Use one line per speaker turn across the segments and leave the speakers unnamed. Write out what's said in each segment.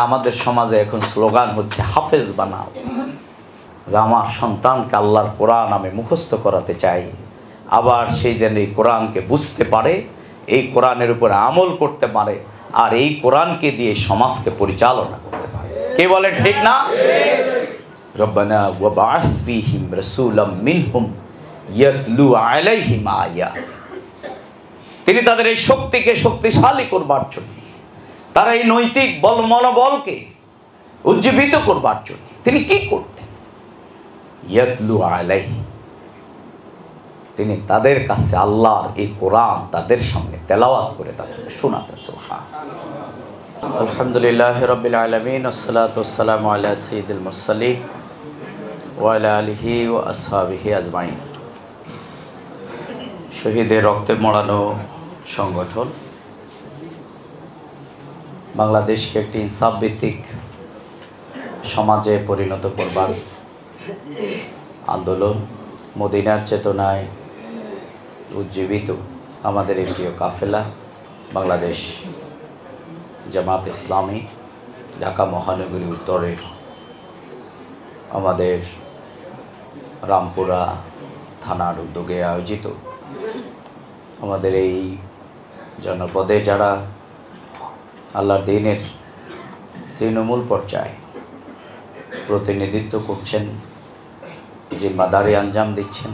আমাদের সমাজে এখন স্লোগান হচ্ছে হাফেজ বানাও, যে আমার সন্তানকে আল্লাহর কোরআন আমি মুখস্থ করাতে চাই, আবার সেই যেন এই কোরআনকে বুঝতে পারে, এই কোরআনের উপর আমল করতে পারে, আর এই কোরআনকে দিয়ে সমাজকে পরিচালনা করতে পারে। কে বলে ঠিক না? রব্বানা ওয়া বা'আস ফীহিম রাসূলাম মিনহুম ইয়াতলু আলাইহিম আয়াত। তিনি তাদের এই শক্তিকে শক্তিশালী করবার জন্য, তারা এই নৈতিক মনোবলকে উজ্জীবিত করবার জন্য তিনি কি করতেন? ইয়াতলু আলাইহিম, তিনি তাদের কাছে আল্লাহর এই কোরআন তাদের সামনে তেলাওয়াত করে তাদেরকে শোনাতেন। সুবহানাল্লাহ। আলহামদুলিল্লাহি রাব্বিল আলামিন, ওয়াসসালাতু ওয়াসসালামু আলা সাইয়্যিদিল মুরসালিন ওয়া আলা আলিহি ওয়া আসহাবিহি আজমাইন। শহীদের রক্তে মোড়ানো সংগঠন বাংলাদেশকে একটি ইনসাফ ভিত্তিক সমাজে পরিণত করবার আন্দোলন, মদিনার চেতনায় উজ্জীবিত আমাদের এই প্রিয় কাফেলা বাংলাদেশ জামাত ইসলামী ঢাকা মহানগরী উত্তরের আমাদের রামপুরা থানার উদ্যোগে আয়োজিত আমাদের এই জনপদে যারা আল্লাহর দ্বীনের তৃণমূল পর্যায়ে প্রতিনিধিত্ব করছেন, জিম্মাদারি আঞ্জাম দিচ্ছেন,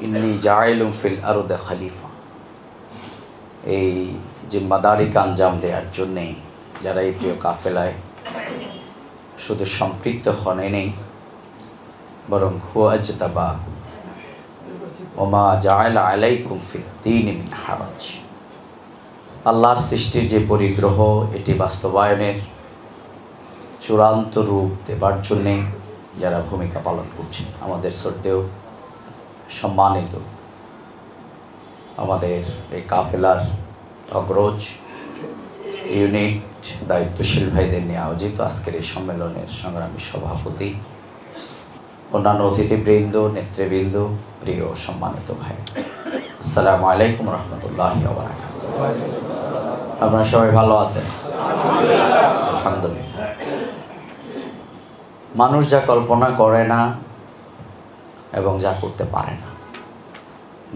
ইন্নী জাইলুম ফিল আরদে খলিফা, এই জিম্মাদারিকে আঞ্জাম দেওয়ার জন্যে যারা এই প্রিয় কাফেলায় শুধু সম্পৃক্ত হনে নেই, বরং হুয়া আজতাবাকুম ওয়া মা জাআলা আলাইকুম ফিদ-দীন মিন হারাজ, আল্লাহর সৃষ্টির যে পরিগ্রহ এটি বাস্তবায়নের চূড়ান্ত রূপ দেবার জন্যে যারা ভূমিকা পালন করছেন, আমাদের শ্রদ্ধেয় সম্মানিত আমাদের এই কাফেলার অগ্রজ ইউনিট দায়িত্বশীল ভাইদের নিয়ে আয়োজিত আজকের এই সম্মেলনের সংগ্রামী সভাপতি, অন্যান্য অতিথিবৃন্দ, নেতৃবৃন্দ, প্রিয় সম্মানিত ভাই, আসসালামু আলাইকুম রহমতুল্লাহি ওয়া বারাকাতুহু। আপনারা সবাই ভালো আছেন? আলহামদুলিল্লাহ। মানুষ যা কল্পনা করে না এবং যা করতে পারে না,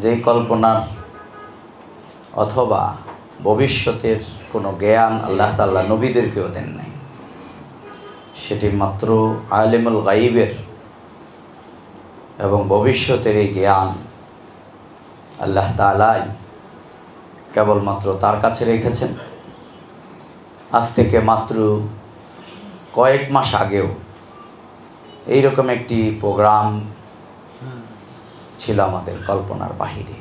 যেই কল্পনার অথবা ভবিষ্যতের কোনো জ্ঞান আল্লাহ তাআলা নবীদেরকেও দেন নাই, সেটি মাত্র আলিমুল গাইবের এবং ভবিষ্যতের এই জ্ঞান আল্লাহ তাআলাই কেবলমাত্র তার কাছে রেখেছেন। আজ থেকে মাত্র কয়েক মাস আগেও এইরকম একটি প্রোগ্রাম ছিল আমাদের কল্পনার বাহিরে।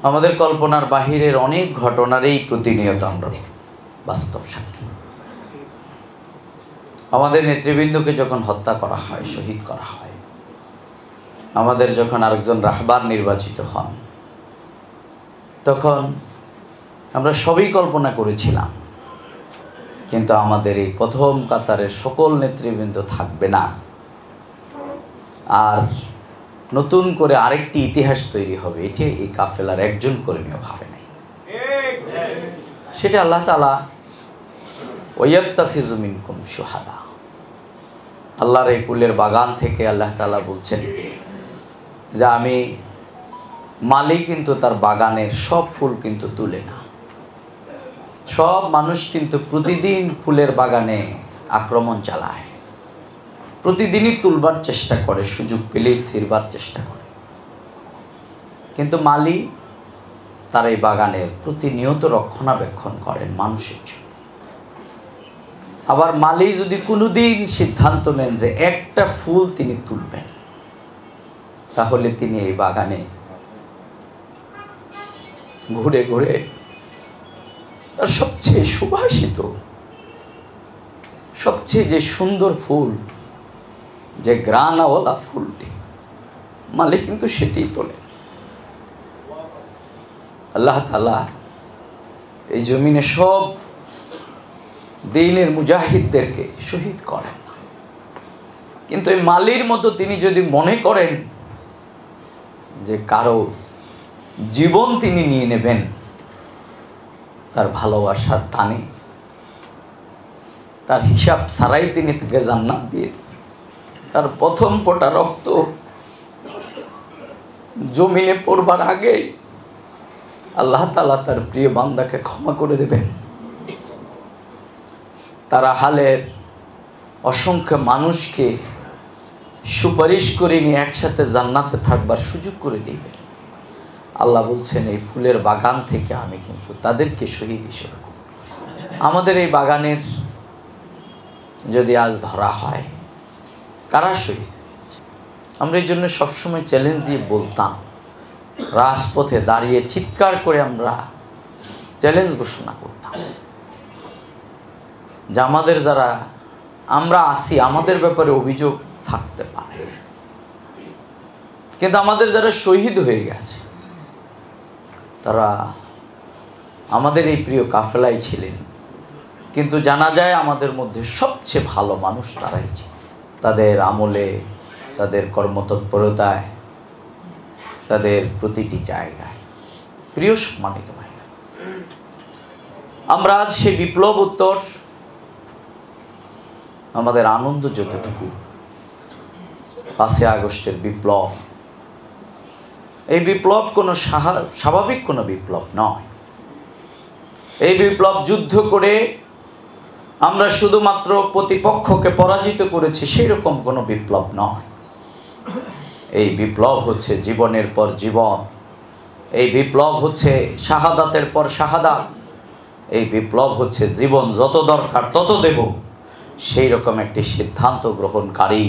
আমাদের কল্পনার বাহিরের অনেক ঘটনারই প্রতিনিয়ত আমরা বাস্তব সাক্ষী। আমাদের নেতৃবৃন্দকে যখন হত্যা করা হয়, শহীদ করা হয়, আমাদের যখন আরেকজন রাহবার নির্বাচিত হন, তখন আমরা সবই কল্পনা করেছিলাম, কিন্তু আমাদের এই প্রথম কাতারের সকল নেতৃবৃন্দ থাকবে না, আর নতুন করে আরেকটি ইতিহাস তৈরি হবে, এটি এই কাফেলার একজন কর্মীও ভাবে নাই। সেটা আল্লাহ তাআলা ওয়ায়াত্তাখিযু মিনকুম শুহাদা, আল্লাহর এই ফুলের বাগান থেকে আল্লাহ তাআলা বলছেন যে আমি মালিক, কিন্তু তার বাগানের সব ফুল কিন্তু তুলে না। সব মানুষ কিন্তু প্রতিদিন ফুলের বাগানে আক্রমণ চালায়, প্রতিদিনই তুলবার চেষ্টা করে, সুযোগ পেলেই ছিঁড়বার চেষ্টা করে, কিন্তু মালি তার এই বাগানের প্রতিনিয়ত রক্ষণাবেক্ষণ করেন মানুষের জন্য। আবার মালি যদি কোনোদিন সিদ্ধান্ত নেন যে একটা ফুল তিনি তুলবেন, তাহলে তিনি এই বাগানে ঘুরে ঘুরে তার সবচেয়ে সুবাসিত, সবচেয়ে যে সুন্দর ফুল, যে গ্রানাওয়ালা ফুলটি, মালিক কিন্তু সেটি তোলেন। আল্লাহ তাআলা এই জমিনে সব দ্বীনের মুজাহিদদেরকে শহীদ করেন না, কিন্তু এই মালির মতো তিনি যদি মনে করেন যে কারো জীবন তিনি নিয়ে নেবেন, তার ভালোবাসার টানে তার হিসাব ছাড়াই তিনি তাকে জান্নাত দিয়ে দিবেন। তার প্রথম ফোঁটা রক্ত জমিনে পড়বার আগেই আল্লাহ তাআলা তার প্রিয় বান্দাকে ক্ষমা করে দেবেন। তারা হালের অসংখ্য মানুষকে সুপারিশ করে নিয়ে একসাথে জান্নাতে থাকবার সুযোগ করে দিবেন। আল্লাহ বলছেন, এই ফুলের বাগান থেকে আমি কিন্তু তাদেরকে শহীদ হিসেবে কবুল করি। আমাদের এই বাগানের যদি আজ ধরা হয় কারা শহীদ হয়েছে, আমরা এই জন্য সবসময় চ্যালেঞ্জ দিয়ে বলতাম, রাজপথে দাঁড়িয়ে চিৎকার করে আমরা চ্যালেঞ্জ ঘোষণা করতাম যে আমাদের যারা আমরা আছি আমাদের ব্যাপারে অভিযোগ থাকতে পারে, কিন্তু আমাদের যারা শহীদ হয়ে গেছে তারা আমাদের এই প্রিয় কাফেলায় ছিলেন, কিন্তু জানা যায় আমাদের মধ্যে সবচেয়ে ভালো মানুষ তারাই ছিল। তাদের আমলে, তাদের কর্মতৎপরতায়, তাদের প্রতিটি জায়গায়। প্রিয় সম্মানিত ভাইরা, আমরা আজ সেই বিপ্লব উত্তর আমাদের আনন্দ যতটুকু 5ই আগস্টের বিপ্লব, এই বিপ্লব কোনো স্বাভাবিক কোনো বিপ্লব নয়। এই বিপ্লব যুদ্ধ করে আমরা শুধুমাত্র প্রতিপক্ষকে পরাজিত করেছি সেই রকম কোনো বিপ্লব নয়। এই বিপ্লব হচ্ছে জীবনের পর জীবন, এই বিপ্লব হচ্ছে শাহাদাতের পর শাহাদাত, এই বিপ্লব হচ্ছে জীবন যত দরকার তত দেব, সেই রকম একটি সিদ্ধান্ত গ্রহণকারী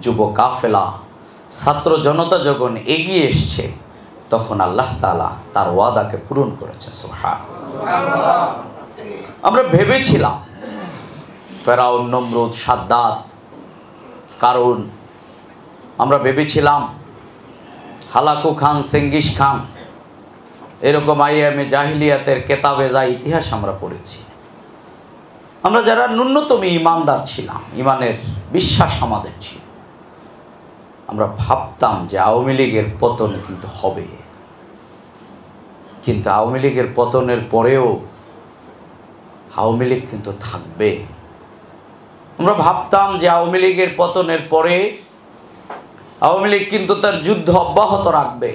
যুব কাফেলা, ছাত্র জনতা যখন এগিয়ে এসছে তখন আল্লাহ তাআলা তার ওয়াদাকে পূরণ করেছে। সুবহানাল্লাহ। আমরা ভেবেছিলাম ফেরাউন, নমরুদ, সাদ্দাত, কারুন, আমরা ভেবেছিলাম হালাকু খান, চেঙ্গিস খান, এরকম আইয়ামে জাহিলিয়াতের কেতাবে যা ইতিহাস আমরা পড়েছি, আমরা যারা ন্যূনতম ইমানদার ছিলাম, ইমানের বিশ্বাস আমাদের ছিল, আমরা ভাবতাম যে আওয়ামী লীগের পতন কিন্তু হবে, কিন্তু আওয়ামী লীগের পতনের পরেও আওয়ামী লীগ কিন্তু থাকবে। আমরা ভাবতাম যে আওয়ামী লীগের পতনের পরে আওয়ামী লীগ কিন্তু তার যুদ্ধ অব্যাহত রাখবে,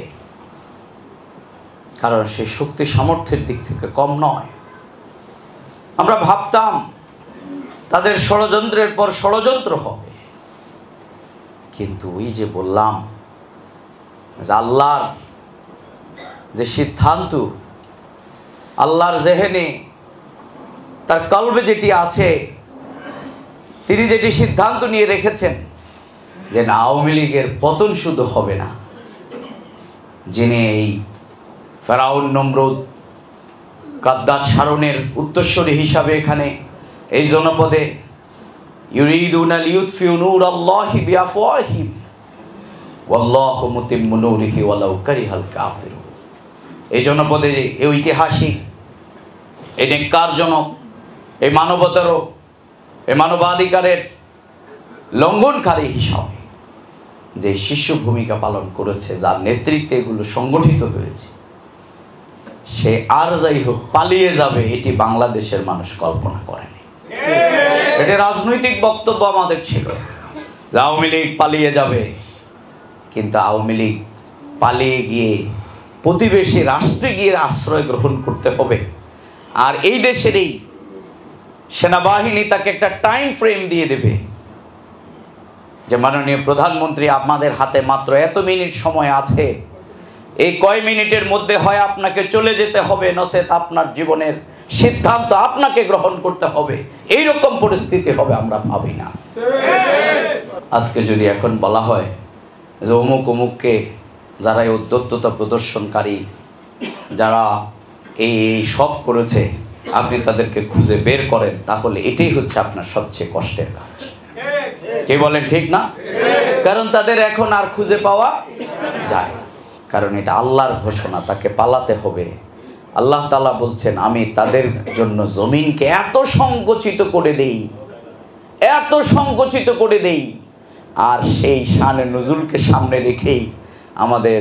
কারণ সেই শক্তি সামর্থ্যের দিক থেকে কম নয়। আমরা ভাবতাম তাদের ষড়যন্ত্রের পর ষড়যন্ত্র হবে, কিন্তু ওই যে বললাম যে আল্লাহর যে সিদ্ধান্ত, আল্লাহর জেহেনে তার কলবে যেটি আছে, তিনি যেটি সিদ্ধান্ত নিয়ে রেখেছেন যে না, আওয়ামী লীগের পতন শুধু হবে না, যিনি এই ফেরাউন, নমরুদ, কাদ্দাত, শারনের উত্তরসূরি হিসাবে এখানে এই জনপদে ইউরিদুনা লিউতফিউ নূরাল্লাহি বিআফওয়াহিহিম ওয়াল্লাহু মুতিম্মু নূরিহি ওয়ালাউ কারিহাল কাফিরুন, এই জনপদে এই ঐতিহাসিক, এই নেককারজনক, এই মানবতারও, এই মানবাধিকারের লঙ্ঘনকারী হিসাবে যে শিশু ভূমিকা পালন করেছে, যার নেতৃত্বে এগুলো সংগঠিত হয়েছে, সে আর যাই হোক পালিয়ে যাবে এটি বাংলাদেশের মানুষ কল্পনা করেনি। এটা রাজনৈতিক বক্তব্য আমাদের ছিল যে আওয়ামী লীগ পালিয়ে যাবে, কিন্তু আওয়ামী লীগ পালিয়ে গিয়ে প্রতিবেশী রাষ্ট্রে গিয়ে আশ্রয় গ্রহণ করতে হবে, আর এই দেশের এই সেনাবাহিনী তাকে একটা টাইম ফ্রেম দিয়ে দেবে যে মাননীয় প্রধানমন্ত্রী, আপনাদের হাতে মাত্র এত মিনিট সময় আছে, এই কয় মিনিটের মধ্যে হয় আপনাকে চলে যেতে হবে, নচেত আপনার জীবনের সিদ্ধান্ত আপনাকে গ্রহণ করতে হবে। এই রকম পরিস্থিতি হবে আমরা ভাবি না। আজকে যদি এখন বলা হয় যে অমুক অমুককে, যারা এই উদ্যত্ততা প্রদর্শনকারী, যারা এই সব করেছে, আপনি তাদেরকে খুঁজে বের করেন, তাহলে এটাই হচ্ছে আপনার সবচেয়ে কষ্টের কাজ। কে বলেন ঠিক না? কারণ তাদের এখন আর খুঁজে পাওয়া যায় না, কারণ এটা আল্লাহর ঘোষণা, তাকে পালাতে হবে। আল্লাহ তাআলা বলছেন, আমি তাদের জন্য জমিনকে এত সংকুচিত করে দেই, এত সংকুচিত করে দেই, আর সেই শানে নুজুলকে সামনে রেখেই আমাদের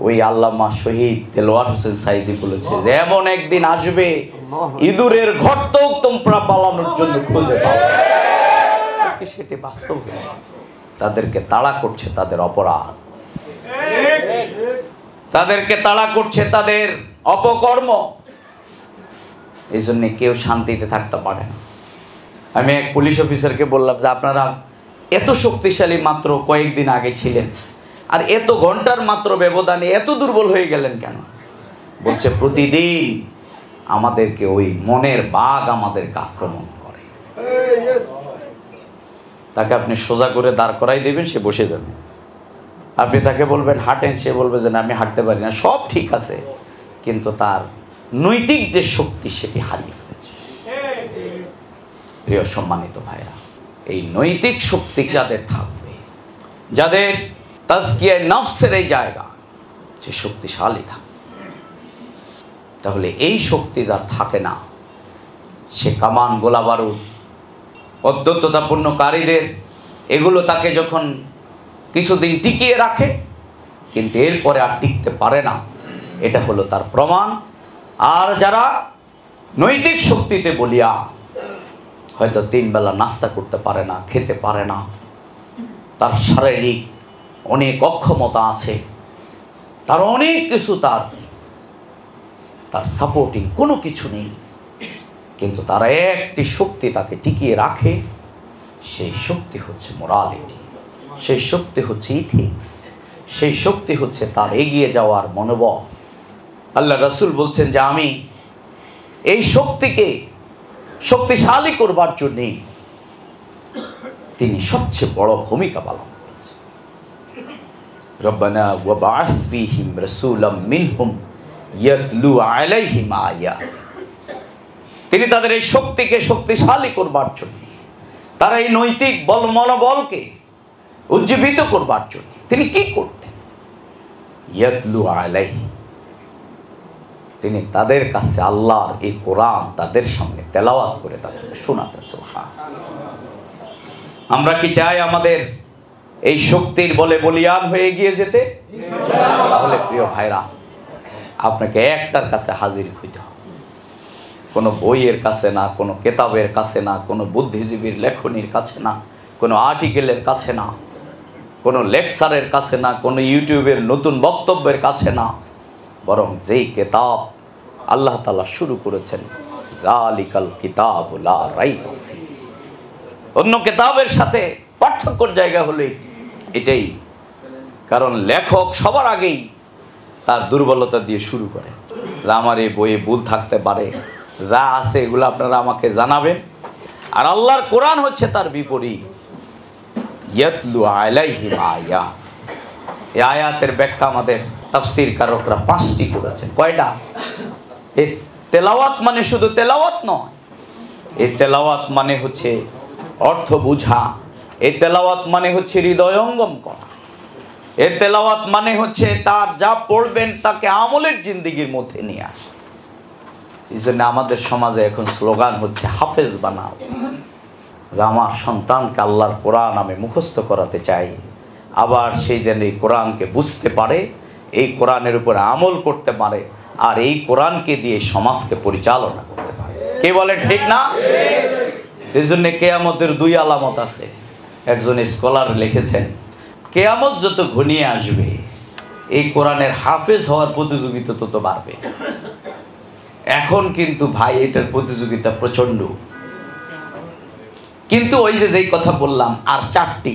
ওই আল্লামা শহীদ দেলোয়ার হোসেন সাইদি বলেছে যে এমন একদিন আসবে ইঁদুরের ঘরটাও তোমরা পালানোর জন্য খুঁজে পাবে। আজকে সেটি বাস্তব হয়ে গেছে। তাদেরকে তাড়া করছে তাদের অপরাধ, তাদেরকে তাড়া করছে তাদের অপকর্ম। এই জন্য কেউ শান্তিতে থাকতে পারে না। আমি এক পুলিশ অফিসারকে বললাম যে আপনারা এত শক্তিশালী মাত্র কয়েকদিন আগে ছিলেন, আর এত ঘন্টার মাত্র ব্যবধানে এত দুর্বল হয়ে গেলেন কেন? বলছে প্রতিদিন আমাদেরকে ওই মনের বাঘ আমাদেরকে আক্রমণ করে। তাকে আপনি সোজা করে দাঁড় করাই দেবেন, সে বসে যাবে। আপনি তাকে বলবেন হাঁটেন, সে বলবে যে না আমি হাঁটতে পারি না। সব ঠিক আছে, কিন্তু তার নৈতিক যে শক্তি সেটি হারিয়ে ফেলেছে। প্রিয় সম্মানিত ভাইরা, এই নৈতিক শক্তি যাদের থাকবে, যাদের তাজকিয়ায়ে নফসের এই জায়গা যে শক্তিশালী থাকবে, তাহলে এই শক্তি যার থাকে না, সে কামান গোলা বারুদ অদ্যত্বতাপূর্ণকারীদের এগুলো তাকে যখন কিছুদিন টিকিয়ে রাখে, কিন্তু এরপরে আর টিকতে পারে না, এটা হলো তার প্রমাণ। আর যারা নৈতিক শক্তিতে বলিয়া হয়তো 3 বেলা নাস্তা করতে পারে না, খেতে পারে না, তার শারীরিক অনেক অক্ষমতা আছে, তার অনেক কিছু, তার সাপোর্টিং কোনো কিছু নেই, কিন্তু তার একটি শক্তি তাকে টিকিয়ে রাখে। সেই শক্তি হচ্ছে মোরালিটি, সেই শক্তি হচ্ছে ইথিক্স, সেই শক্তি হচ্ছে তার এগিয়ে যাওয়ার মনোবল। আল্লাহ রাসূল বলছেন যে আমি এই শক্তিকে শক্তিশালী করবার জন্য তিনি সবচেয়ে বড় ভূমিকা পালন করেছেন। রব্বানা ওয়া বা'আস ফীহিম রাসূলাম মিনহুম ইয়াতলু আলাইহিম আয়াত। তিনি তাদের এই শক্তিকে শক্তিশালী করবার জন্য, তার এই নৈতিক বল মনোবলকে উজ্জীবিত করবার জন্য তিনি কি করতেন? ইয়াতলু আলাইহিম, তিনি তাদের কাছে আল্লাহর এই কোরআন তাদের সামনে তেলাওয়াত করে তাদেরকে শোনাতেন। সুবহানাল্লাহ। আমরা কি চাই আমাদের এই শক্তির বলে বলিয়ান হয়ে গিয়ে যেতে? তাহলে প্রিয় ভাইরা, আপনাকে একটার কাছে হাজির হইতে হবে, কোনো বইয়ের কাছে না, কোনো কেতাবের কাছে না, কোনো বুদ্ধিজীবীর লেখনীর কাছে না, কোনো আর্টিকেলের কাছে না, কোনো লেকচারের কাছে না, কোনো ইউটিউবের নতুন বক্তব্যের কাছে না, বরং যেই কিতাব আল্লাহ তাআলা শুরু করেছেন, যালিকাল কিতাবু লা রাইবা ফি, অন্য কিতাবের সাথে পার্থক্যর জায়গা হলে এটাই। কারণ লেখক সবার আগেই তার দুর্বলতা দিয়ে শুরু করে, যে আমার এই বইয়ে ভুল থাকতে পারে, যা আছে এগুলো আপনারা আমাকে জানাবেন। আর আল্লাহর কোরআন হচ্ছে তার বিপরীত, ইয়াতলু আলাইহিম আয়াত। এই আয়াতের ব্যাখ্যা আমাদের তাফসীর কারকরা 5টি করেছেন। কয়টা? এই তেলাওয়াত মানে শুধু তেলাওয়াত নয়, এই তেলাওয়াত মানে হচ্ছে অর্থ বুঝা, এই তেলাওয়াত মানে হচ্ছে হৃদয়ঙ্গম করা, এই তেলাওয়াত মানে হচ্ছে তার যা পড়বেন তাকে আমলের জিন্দেগির মধ্যে নিয়ে আসা। এই জন্য আমাদের সমাজে এখন স্লোগান হচ্ছে হাফেজ বানাও, যে আমার সন্তানকে আল্লাহর কোরআন আমি মুখস্থ করাতে চাই, আবার সেই যেন এই কোরআনকে বুঝতে পারে, এই কোরআনের উপরে আমল করতে পারে, আর এই কোরআনকে দিয়ে সমাজকে পরিচালনা করতে পারে। কে বলে ঠিক না? এই জন্য কেয়ামতের 2 আলামত আছে। একজন স্কলার লিখেছেন, কেয়ামত যত ঘনিয়ে আসবে এই কোরআনের হাফেজ হওয়ার প্রতিযোগিতা তত বাড়বে। এখন কিন্তু ভাই এটার প্রতিযোগিতা প্রচন্ড, কিন্তু ওই যে যেই কথা বললাম আর 4টি,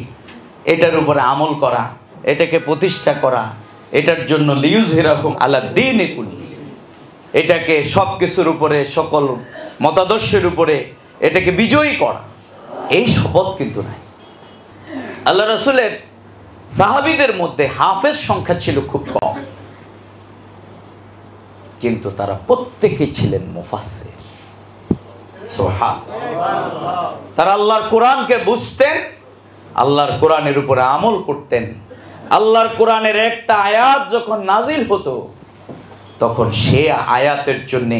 এটার উপরে আমল করা, এটাকে প্রতিষ্ঠা করা, এটার জন্য লিইউযহিরাহুম আলা দীনি কুল্লি, এটাকে সব কিছুর উপরে, সকল মতাদর্শের উপরে এটাকে বিজয়ী করা, এই শপথ কিন্তু নাই। আল্লাহ রাসূলের সাহাবীদের মধ্যে হাফেজ সংখ্যা ছিল খুব কম, কিন্তু তারা প্রত্যেকেই ছিলেন মুফাসসির। সুবহানাল্লাহ। তারা আল্লাহর কোরআনকে বুঝতেন, আল্লাহর কোরআনের উপরে আমল করতেন। আল্লাহর কোরআনের একটা আয়াত যখন নাজিল হতো, তখন সে আয়াতের জন্য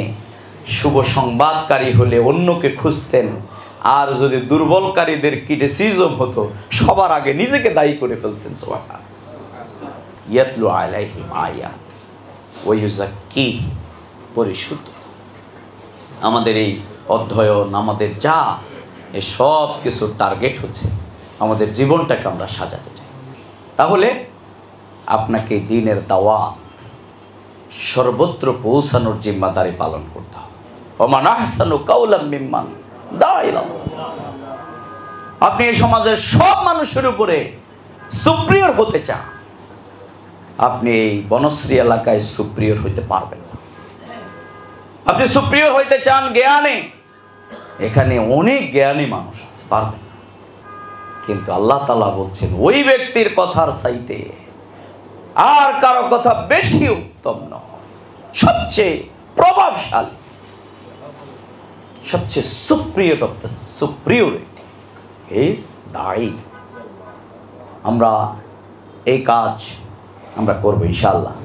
শুভ সংবাদকারী হলে অন্যকে খুঁজতেন, আর যদি দুর্বলকারীদের ক্রিটিসিজম হতো সবার আগে নিজেকে দায়ী করে ফেলতেন। সুবহানাল্লাহ। ইয়াতলু আলাইহিম আয়াত ওয়া ইউযাক্কিহিম, পরিশুদ্ধ। আমাদের এই অধ্যয়ন, আমাদের যা এই সব কিছুর টার্গেট হচ্ছে আমাদের জীবনটাকে আমরা সাজাতে চাই। তাহলে আপনাকে দ্বীনের দাওয়াত সর্বত্র পৌঁছানোর জিম্মাদারি পালন করতে হবে। ওমান আহসানু কাওলাম মিম্মান দা ইলাল্লাহ। আপনি এই সমাজের সব মানুষের উপরে সুপ্রিয়র হতে চান, আপনি এই বনশ্রী এলাকায় সুপ্রিয়র হইতে পারবেন না। আপনি সুপ্রিয়র হইতে চান জ্ঞানে, এখানে অনেক জ্ঞানী মানুষ আছে, পারবেন না। কিন্তু আল্লাহ তাআলা বলছেন ওই ব্যক্তির কথার চাইতে আর কারো কথা বেশি উত্তম নয়, সবচেয়ে প্রভাবশালী, সবচেয়ে সুপ্রিয়র অফ দ্য সুপ্রিয়রিটি ইজ দাঈ। আমরা এই কাজ আমরা করবো ইনশাআল্লাহ।